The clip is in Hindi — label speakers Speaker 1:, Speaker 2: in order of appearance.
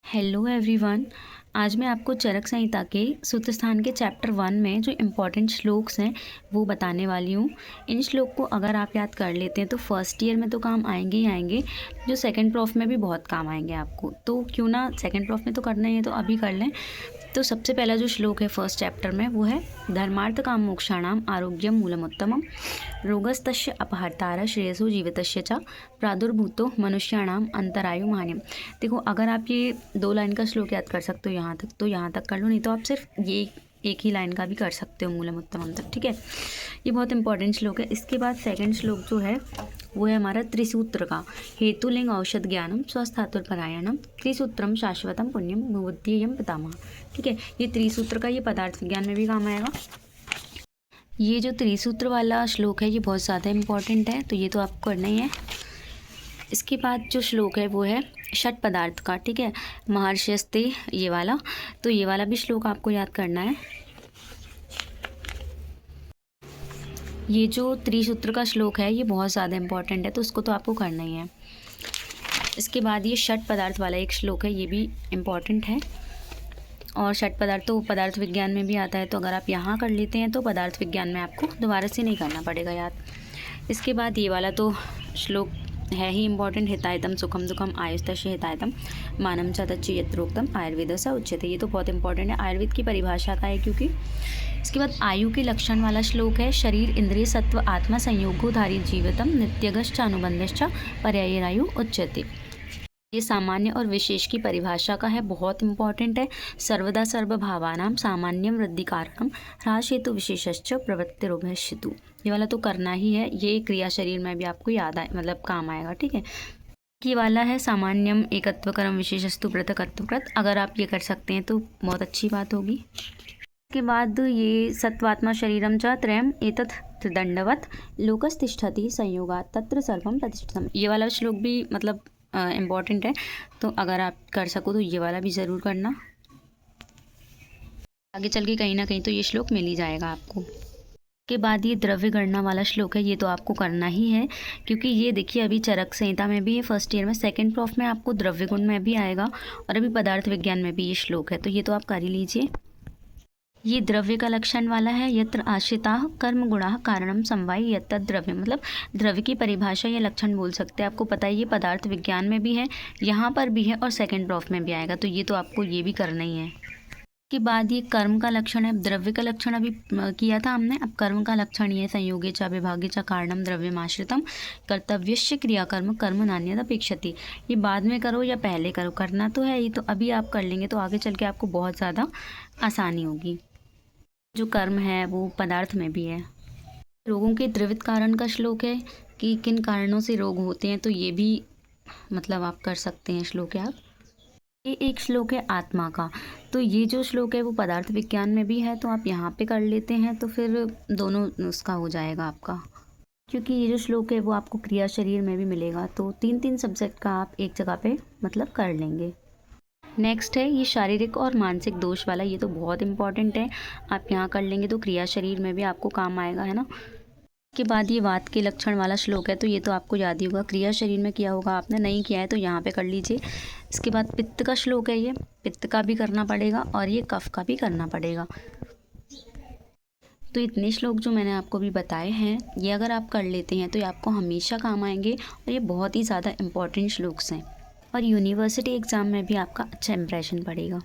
Speaker 1: Hello everyone. आज मैं आपको चरक संहिता के सूत्र स्थान के चैप्टर 1 में जो इम्पोर्टेंट श्लोक्स हैं वो बताने वाली हूँ। इन श्लोक को अगर आप याद कर लेते हैं तो फर्स्ट ईयर में तो काम आएंगे ही आएंगे, जो सेकंड प्रॉफ में भी बहुत काम आएंगे आपको। तो क्यों ना सेकंड प्रॉफ में तो करना ही है तो अभी कर लें। तो सबसे पहला जो श्लोक है फर्स्ट चैप्टर में वो है धर्मार्थ काम मोक्षाणाम आरोग्यम मूलमुत्तमम रोगस्तस्य अपहर्तारः श्रेयसो जीवितस्य च प्रादुर्भूतो मनुष्याणाम अंतरायु महान्यम। देखो, अगर आप ये 2 लाइन का श्लोक याद कर सकते हो यहाँ तक तो यहाँ तक कर लो, नहीं तो आप सिर्फ ये एक ही लाइन का भी कर सकते हो मूलमुत्तमम तक। ठीक है, ये बहुत इंपॉर्टेंट श्लोक है। इसके बाद सेकंड श्लोक जो है वो है हमारा त्रिसूत्र का हेतुलिंग औषध ज्ञानम स्वस्थातुरपरायणम त्रिसूत्रम शाश्वतम पुण्यम भूवद्येयम पितामह। ठीक है, ये त्रिसूत्र का ये पदार्थ विज्ञान में भी काम आएगा। ये जो त्रिसूत्र वाला श्लोक है ये बहुत ज़्यादा इम्पॉर्टेंट है, तो ये तो आपको करना ही है। इसके बाद जो श्लोक है वो है षट पदार्थ का। ठीक है, महर्षयस्ते ये वाला, तो ये वाला भी श्लोक आपको याद करना है। ये जो त्रिसूत्र का श्लोक है ये बहुत ज़्यादा इम्पॉर्टेंट है, तो उसको तो आपको करना ही है। इसके बाद ये षट पदार्थ वाला एक श्लोक है, ये भी इम्पॉर्टेंट है। और षट पदार्थ तो पदार्थ विज्ञान में भी आता है, तो अगर आप यहाँ कर लेते हैं तो पदार्थ विज्ञान में आपको दोबारा से नहीं करना पड़ेगा याद। इसके बाद ये वाला तो श्लोक है ही इम्पॉर्टेंट, हितायतम सुखम दुखम आयुस्तस्य हितायतम मानम च तच्च यत्रोक्तम आयुर्वेद सा उच्यते। ये तो बहुत इंपॉर्टेंट है, आयुर्वेद की परिभाषा का है क्योंकि। इसके बाद आयु के लक्षण वाला श्लोक है शरीर इंद्रिय सत्व आत्मा संयोगोधारी जीवितम नित्यगश्च अनुबंधश्च पर्यायरायु उच्यते। ये सामान्य और विशेष की परिभाषा का है, बहुत इंपॉर्टेंट है। सर्वदा सर्वभावानां सामान्यम वृद्धि कारणम ह्रास हेतु विशेषश्च प्रवृत्तिरुभयश्चितु। ये वाला तो करना ही है, ये क्रिया शरीर में भी आपको याद आए, मतलब काम आएगा। ठीक है, ये वाला है सामान्यम एकत्वकरम विशेषस्तु पृथकत्वकृत। अगर आप ये कर सकते हैं तो बहुत अच्छी बात होगी। इसके बाद ये सत्वात्मा शरीरम च त्रयम एतत् त्रिदंडवत् लोकस्तिष्ठति संयोगात् तत्र सर्वम प्रतिष्ठितम। ये वाला श्लोक भी मतलब इम्पॉर्टेंट है, तो अगर आप कर सको तो ये वाला भी ज़रूर करना। आगे चल के कहीं ना कहीं तो ये श्लोक मिल ही जाएगा आपको। के बाद ये द्रव्य गणना वाला श्लोक है, ये तो आपको करना ही है क्योंकि ये देखिए अभी चरक संहिता में भी है फर्स्ट ईयर में, सेकंड प्रॉफ में आपको द्रव्य गुण में भी आएगा और अभी पदार्थ विज्ञान में भी ये श्लोक है, तो ये तो आप कर ही लीजिए। ये द्रव्य का लक्षण वाला है यत्र आश्रिताः कर्म गुणाः कारणम समवायि यत्तद् द्रव्य, मतलब द्रव्य की परिभाषा या लक्षण बोल सकते हैं। आपको पता है ये पदार्थ विज्ञान में भी है, यहाँ पर भी है और सेकंड प्रॉफ में भी आएगा, तो ये तो आपको ये भी करना ही है। के बाद ये कर्म का लक्षण है, द्रव्य का लक्षण अभी किया था हमने, अब कर्म का लक्षण ये संयोगे च विभागे च कारणम द्रव्यमाश्रितम कर्तव्यस्य क्रियाकर्म कर्म नान्यद अपेक्षति। ये बाद में करो या पहले करो, करना तो है ही, तो अभी आप कर लेंगे तो आगे चल के आपको बहुत ज़्यादा आसानी होगी। जो कर्म है वो पदार्थ में भी है। रोगों के द्रवित कारण का श्लोक है कि किन कारणों से रोग होते हैं, तो ये भी मतलब आप कर सकते हैं श्लोक है आप। ये एक श्लोक है आत्मा का, तो ये जो श्लोक है वो पदार्थ विज्ञान में भी है, तो आप यहाँ पे कर लेते हैं तो फिर दोनों उसका हो जाएगा आपका, क्योंकि ये जो श्लोक है वो आपको क्रिया शरीर में भी मिलेगा, तो 3 सब्जेक्ट का आप एक जगह पे मतलब कर लेंगे। नेक्स्ट है ये शारीरिक और मानसिक दोष वाला, ये तो बहुत इंपॉर्टेंट है, आप यहाँ कर लेंगे तो क्रिया शरीर में भी आपको काम आएगा, है ना। के बाद ये वात के लक्षण वाला श्लोक है, तो ये तो आपको याद ही होगा, क्रिया शरीर में किया होगा, आपने नहीं किया है तो यहाँ पे कर लीजिए। इसके बाद पित्त का श्लोक है, ये पित्त का भी करना पड़ेगा और ये कफ का भी करना पड़ेगा। तो इतने श्लोक जो मैंने आपको भी बताए हैं ये अगर आप कर लेते हैं तो ये आपको हमेशा काम आएंगे और ये बहुत ही ज़्यादा इम्पॉर्टेंट श्लोक्स हैं और यूनिवर्सिटी एग्ज़ाम में भी आपका अच्छा इंप्रेशन पड़ेगा।